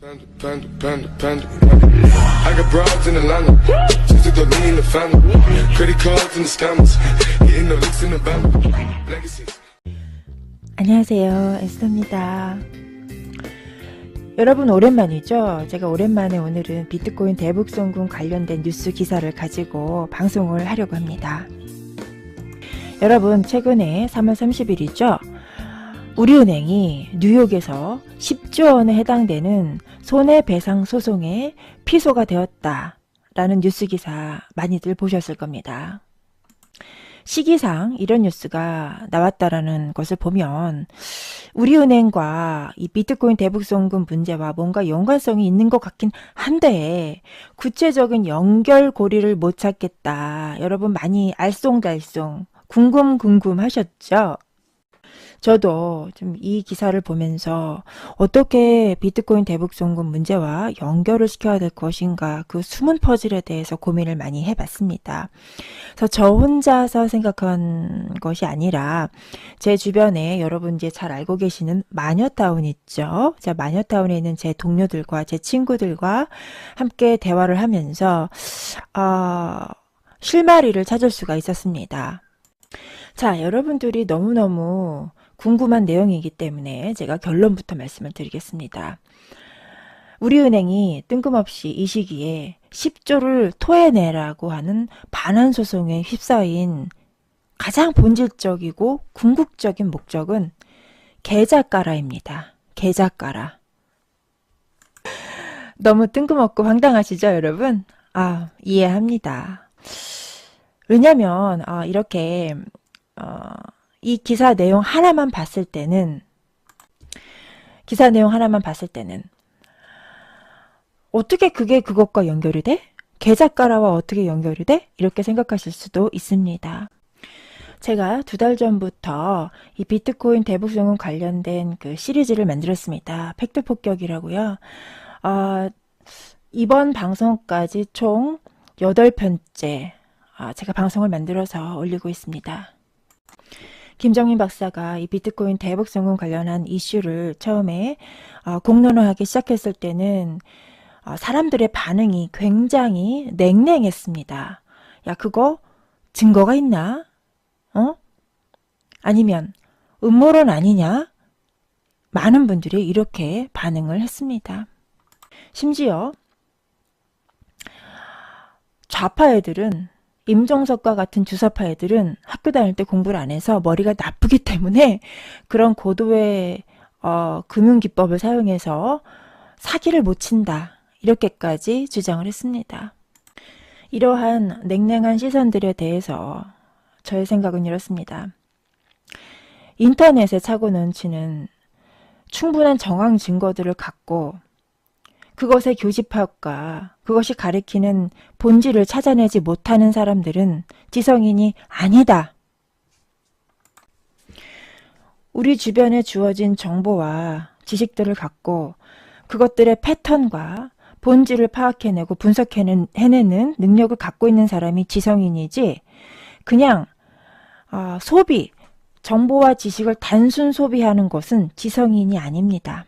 Panda, panda, panda, panda. I got broads in Atlanta. Just to throw me in the family. Credit cards and the scammers. Hitting the licks in the band. Legacies. 안녕하세요, 에스더입니다. 여러분 오랜만이죠? 제가 오랜만에 오늘은 비트코인 대북송금 관련된 뉴스 기사를 가지고 방송을 하려고 합니다. 여러분 최근에 3월 30일이죠? 우리은행이 뉴욕에서 10조 원에 해당되는 손해배상 소송에 피소가 되었다라는 뉴스 기사 많이들 보셨을 겁니다. 시기상 이런 뉴스가 나왔다라는 것을 보면 우리은행과 이 비트코인 대북송금 문제와 뭔가 연관성이 있는 것 같긴 한데 구체적인 연결고리를 못 찾겠다. 여러분 많이 알쏭달쏭 궁금하셨죠? 저도 좀 이 기사를 보면서 어떻게 비트코인 대북송금 문제와 연결을 시켜야 될 것인가 그 숨은 퍼즐에 대해서 고민을 많이 해봤습니다. 그래서 저 혼자서 생각한 것이 아니라 제 주변에 여러분 이제 잘 알고 계시는 마녀타운 있죠? 자, 마녀타운에 있는 제 동료들과 제 친구들과 함께 대화를 하면서 실마리를 찾을 수가 있었습니다. 자, 여러분들이 너무너무 궁금한 내용이기 때문에 제가 결론부터 말씀을 드리겠습니다. 우리은행이 뜬금없이 이 시기에 10조를 토해내라고 하는 반환소송에 휩싸인 가장 본질적이고 궁극적인 목적은 계좌가라입니다. 계좌가라. 너무 뜬금없고 황당하시죠, 여러분? 이해합니다. 왜냐면 이렇게 이 기사 내용 하나만 봤을 때는 어떻게 그게 그것과 연결이 돼? 계좌가라와 어떻게 연결이 돼? 이렇게 생각하실 수도 있습니다. 제가 2달 전부터 이 비트코인 대북송금 관련된 그 시리즈를 만들었습니다. 팩트폭격이라고요. 이번 방송까지 총 8편째 제가 방송을 만들어서 올리고 있습니다. 김정민 박사가 이 비트코인 대북송금 관련한 이슈를 처음에 공론화하기 시작했을 때는 사람들의 반응이 굉장히 냉랭했습니다. 야, 그거 증거가 있나? 아니면 음모론 아니냐? 많은 분들이 이렇게 반응을 했습니다. 심지어 좌파 애들은 임종석과 같은 주사파 애들은 학교 다닐 때 공부를 안 해서 머리가 나쁘기 때문에 그런 고도의 금융기법을 사용해서 사기를 못 친다. 이렇게까지 주장을 했습니다. 이러한 냉랭한 시선들에 대해서 저의 생각은 이렇습니다. 인터넷에 차고 넘치는 충분한 정황 증거들을 갖고 그것의 교집합과 그것이 가리키는 본질을 찾아내지 못하는 사람들은 지성인이 아니다. 우리 주변에 주어진 정보와 지식들을 갖고 그것들의 패턴과 본질을 파악해내고 분석해내는 능력을 갖고 있는 사람이 지성인이지 그냥 소비, 정보와 지식을 단순 소비하는 것은 지성인이 아닙니다.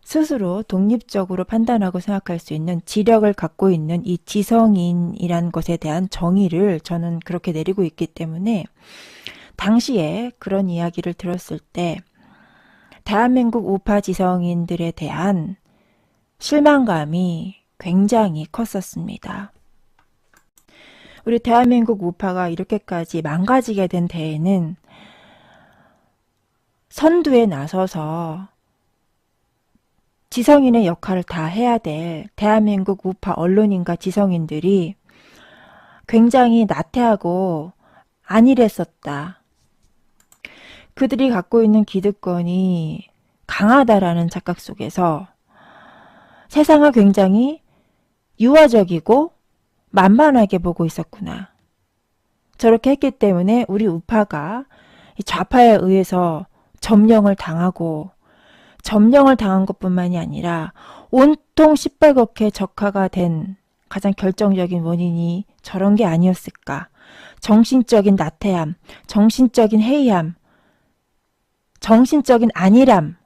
스스로 독립적으로 판단하고 생각할 수 있는 지력을 갖고 있는 이 지성인이란 것에 대한 정의를 저는 그렇게 내리고 있기 때문에 당시에 그런 이야기를 들었을 때 대한민국 우파 지성인들에 대한 실망감이 굉장히 컸었습니다. 우리 대한민국 우파가 이렇게까지 망가지게 된 데에는 선두에 나서서 지성인의 역할을 다 해야 될 대한민국 우파 언론인과 지성인들이 굉장히 나태하고 안일했었다. 그들이 갖고 있는 기득권이 강하다라는 착각 속에서 세상을 굉장히 유화적이고 만만하게 보고 있었구나. 저렇게 했기 때문에 우리 우파가 좌파에 의해서 점령을 당하고 점령을 당한 것뿐만이 아니라 온통 시뻘겋게 적화가 된 가장 결정적인 원인이 저런 게 아니었을까. 정신적인 나태함, 정신적인 해이함, 정신적인 안일함,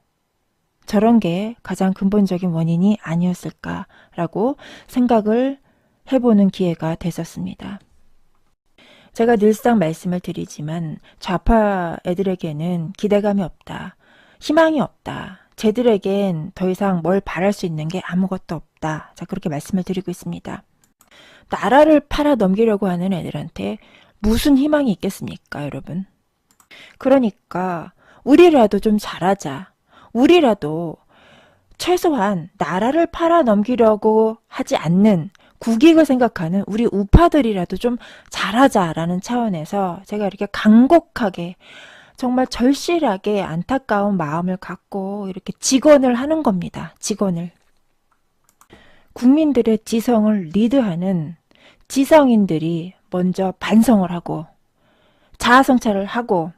저런 게 가장 근본적인 원인이 아니었을까라고 생각을 해보는 기회가 됐었습니다. 제가 늘상 말씀을 드리지만 좌파 애들에게는 기대감이 없다. 희망이 없다. 쟤들에겐 더 이상 뭘 바랄 수 있는 게 아무것도 없다. 자, 그렇게 말씀을 드리고 있습니다. 나라를 팔아 넘기려고 하는 애들한테 무슨 희망이 있겠습니까, 여러분? 그러니까 우리라도 좀 잘하자. 우리라도 최소한 나라를 팔아 넘기려고 하지 않는 국익을 생각하는 우리 우파들이라도 좀 잘하자라는 차원에서 제가 이렇게 간곡하게 정말 절실하게 안타까운 마음을 갖고 이렇게 직언을 하는 겁니다. 직언을. 국민들의 지성을 리드하는 지성인들이 먼저 반성을 하고 자아성찰을 하고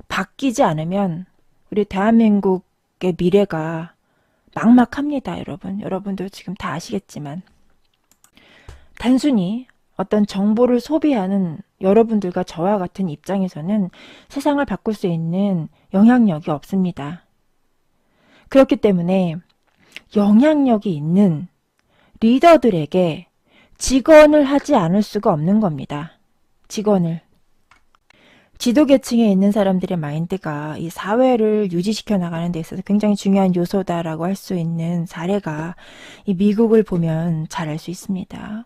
바뀌지 않으면 우리 대한민국의 미래가 막막합니다. 여러분. 여러분도 지금 다 아시겠지만 단순히 어떤 정보를 소비하는 여러분들과 저와 같은 입장에서는 세상을 바꿀 수 있는 영향력이 없습니다. 그렇기 때문에 영향력이 있는 리더들에게 직언을 하지 않을 수가 없는 겁니다. 직언을. 지도계층에 있는 사람들의 마인드가 이 사회를 유지시켜 나가는 데 있어서 굉장히 중요한 요소다라고 할 수 있는 사례가 이 미국을 보면 잘 알 수 있습니다.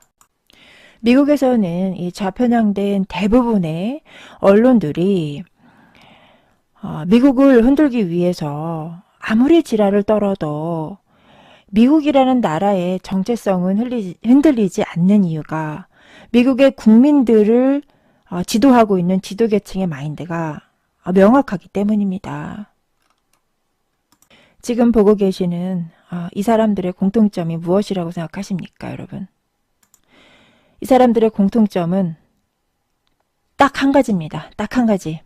미국에서는 이 좌편향된 대부분의 언론들이 미국을 흔들기 위해서 아무리 지랄을 떨어도 미국이라는 나라의 정체성은 흔들리지 않는 이유가 미국의 국민들을 지도하고 있는 지도계층의 마인드가 명확하기 때문입니다. 지금 보고 계시는 이 사람들의 공통점이 무엇이라고 생각하십니까, 여러분? 이 사람들의 공통점은 딱 한 가지입니다. 딱 한 가지.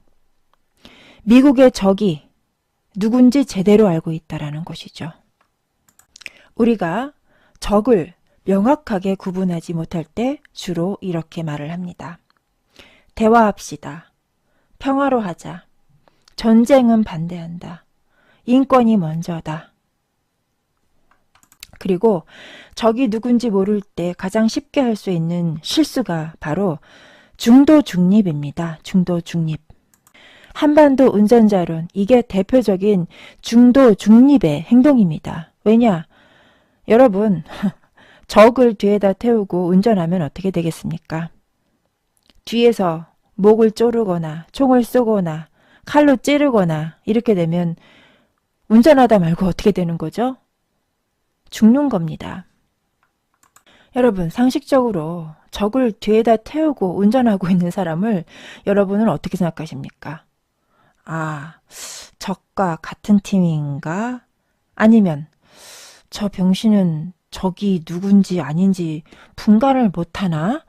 미국의 적이 누군지 제대로 알고 있다라는 것이죠. 우리가 적을 명확하게 구분하지 못할 때 주로 이렇게 말을 합니다. 대화합시다. 평화로 하자. 전쟁은 반대한다. 인권이 먼저다. 그리고 적이 누군지 모를 때 가장 쉽게 할 수 있는 실수가 바로 중도중립입니다. 중도중립. 한반도 운전자론, 이게 대표적인 중도중립의 행동입니다. 왜냐? 여러분, 적을 뒤에다 태우고 운전하면 어떻게 되겠습니까? 뒤에서 목을 조르거나 총을 쏘거나 칼로 찌르거나 이렇게 되면 운전하다 말고 어떻게 되는 거죠? 죽는 겁니다. 여러분, 상식적으로 적을 뒤에다 태우고 운전하고 있는 사람을 여러분은 어떻게 생각하십니까? 적과 같은 팀인가? 아니면 저 병신은 적이 누군지 아닌지 분간을 못하나?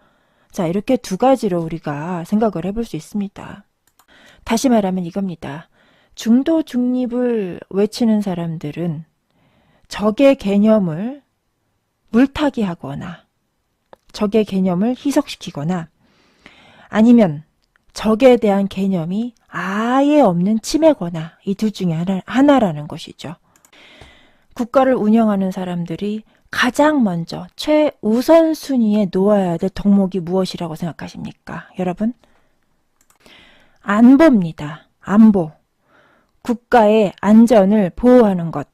자, 이렇게 두 가지로 우리가 생각을 해볼 수 있습니다. 다시 말하면 이겁니다. 중도 중립을 외치는 사람들은 적의 개념을 물타기 하거나 적의 개념을 희석시키거나 아니면 적에 대한 개념이 아예 없는 침해거나 이 둘 중에 하나라는 것이죠. 국가를 운영하는 사람들이 가장 먼저 최우선순위에 놓아야 될 덕목이 무엇이라고 생각하십니까? 여러분? 안보입니다. 안보. 국가의 안전을 보호하는 것.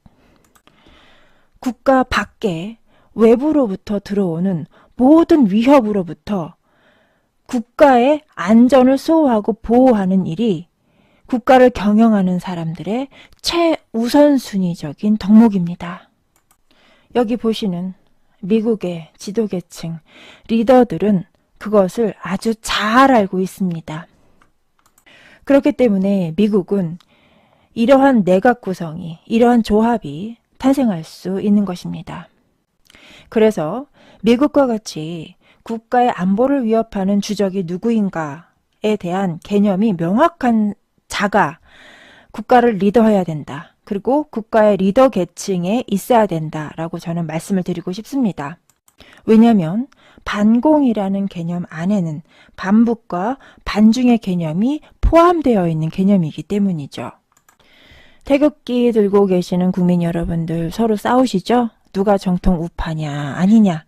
국가 밖에 외부로부터 들어오는 모든 위협으로부터 국가의 안전을 수호하고 보호하는 일이 국가를 경영하는 사람들의 최우선순위적인 덕목입니다. 여기 보시는 미국의 지도계층, 리더들은 그것을 아주 잘 알고 있습니다. 그렇기 때문에 미국은 이러한 내각 구성이, 이러한 조합이 탄생할 수 있는 것입니다. 그래서 미국과 같이 국가의 안보를 위협하는 주적이 누구인가에 대한 개념이 명확한 자가 국가를 리더해야 된다. 그리고 국가의 리더 계층에 있어야 된다라고 저는 말씀을 드리고 싶습니다. 왜냐하면 반공이라는 개념 안에는 반북과 반중의 개념이 포함되어 있는 개념이기 때문이죠. 태극기 들고 계시는 국민 여러분들 서로 싸우시죠? 누가 정통 우파냐 아니냐.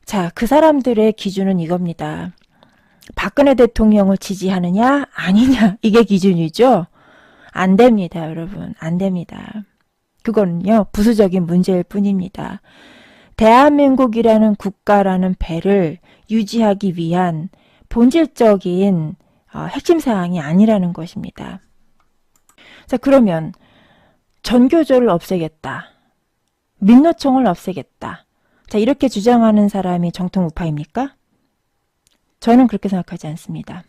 자, 그 사람들의 기준은 이겁니다. 박근혜 대통령을 지지하느냐 아니냐, 이게 기준이죠. 안 됩니다, 여러분. 안 됩니다. 그거는요, 부수적인 문제일 뿐입니다. 대한민국이라는 국가라는 배를 유지하기 위한 본질적인 핵심 사항이 아니라는 것입니다. 자, 그러면 전교조를 없애겠다, 민노총을 없애겠다, 자, 이렇게 주장하는 사람이 정통 우파입니까? 저는 그렇게 생각하지 않습니다.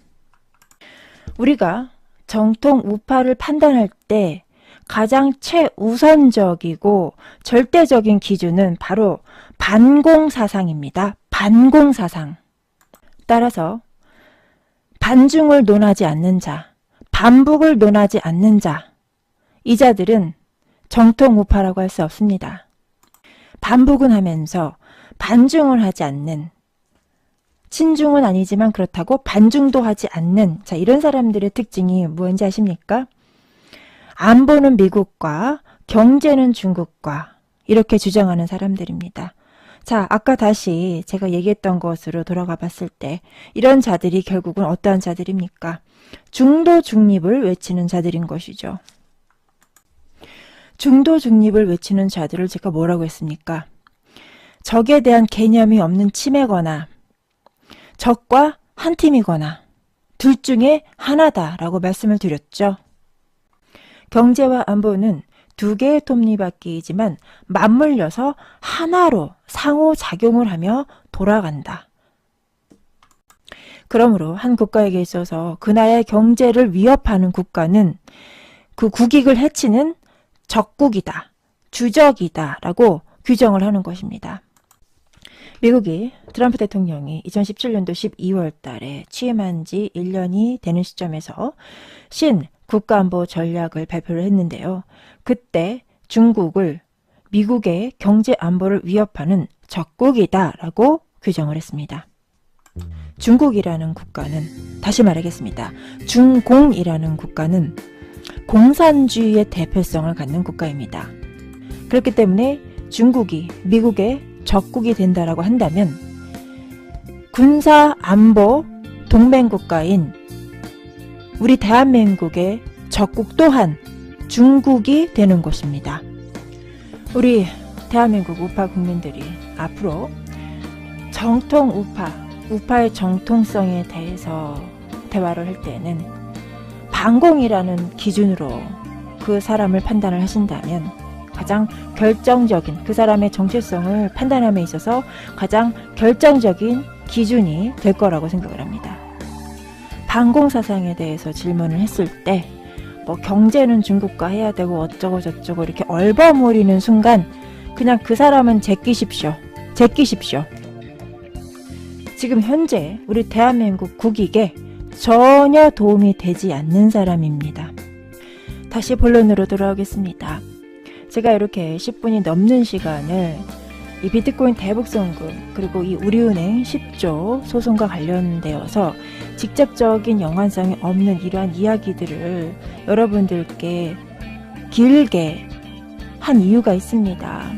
우리가 정통 우파를 판단할 때 가장 최우선적이고 절대적인 기준은 바로 반공사상입니다. 반공사상. 따라서 반중을 논하지 않는 자, 반북을 논하지 않는 자, 이 자들은 정통 우파라고 할 수 없습니다. 반북은 하면서 반중을 하지 않는, 친중은 아니지만 그렇다고 반중도 하지 않는, 자, 이런 사람들의 특징이 뭔지 아십니까? 안보는 미국과 경제는 중국과 이렇게 주장하는 사람들입니다. 자, 아까 다시 제가 얘기했던 것으로 돌아가 봤을 때 이런 자들이 결국은 어떠한 자들입니까? 중도 중립을 외치는 자들인 것이죠. 중도 중립을 외치는 자들을 제가 뭐라고 했습니까? 적에 대한 개념이 없는 치매거나 적과 한 팀이거나 둘 중에 하나다라고 말씀을 드렸죠. 경제와 안보는 두 개의 톱니바퀴이지만 맞물려서 하나로 상호작용을 하며 돌아간다. 그러므로 한 국가에게 있어서 그 나라의 경제를 위협하는 국가는 그 국익을 해치는 적국이다, 주적이다 라고 규정을 하는 것입니다. 미국이 트럼프 대통령이 2017년도 12월 달에 취임한 지 1년이 되는 시점에서 국가안보 전략을 발표를 했는데요. 그때 중국을 미국의 경제 안보를 위협하는 적국이다 라고 규정을 했습니다. 중국이라는 국가는, 다시 말하겠습니다. 중공이라는 국가는 공산주의의 대표성을 갖는 국가입니다. 그렇기 때문에 중국이 미국의 적국이 된다라고 한다면 군사 안보 동맹국가인 우리 대한민국의 적국 또한 중국이 되는 것입니다. 우리 대한민국 우파 국민들이 앞으로 정통 우파의 정통성에 대해서 대화를 할 때는 반공이라는 기준으로 그 사람을 판단을 하신다면 가장 결정적인, 그 사람의 정체성을 판단함에 있어서 가장 결정적인 기준이 될 거라고 생각을 합니다. 반공사상에 대해서 질문을 했을 때 뭐 경제는 중국과 해야 되고 어쩌고 저쩌고 이렇게 얼버무리는 순간 그냥 그 사람은 제끼십시오. 지금 현재 우리 대한민국 국익에 전혀 도움이 되지 않는 사람입니다. 다시 본론으로 돌아오겠습니다. 제가 이렇게 10분이 넘는 시간을 이 비트코인 대북송금 그리고 이 우리은행 10조 소송과 관련되어서 직접적인 연관성이 없는 이러한 이야기들을 여러분들께 길게 한 이유가 있습니다.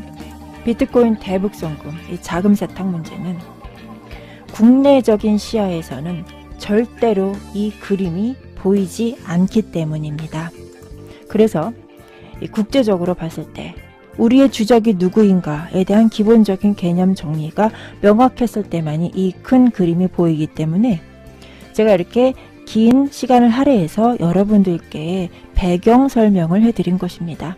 비트코인 대북송금, 이 자금 세탁 문제는 국내적인 시야에서는 절대로 이 그림이 보이지 않기 때문입니다. 그래서 국제적으로 봤을 때 우리의 주적이 누구인가에 대한 기본적인 개념 정리가 명확했을 때만이 이 큰 그림이 보이기 때문에 제가 이렇게 긴 시간을 할애해서 여러분들께 배경 설명을 해드린 것입니다.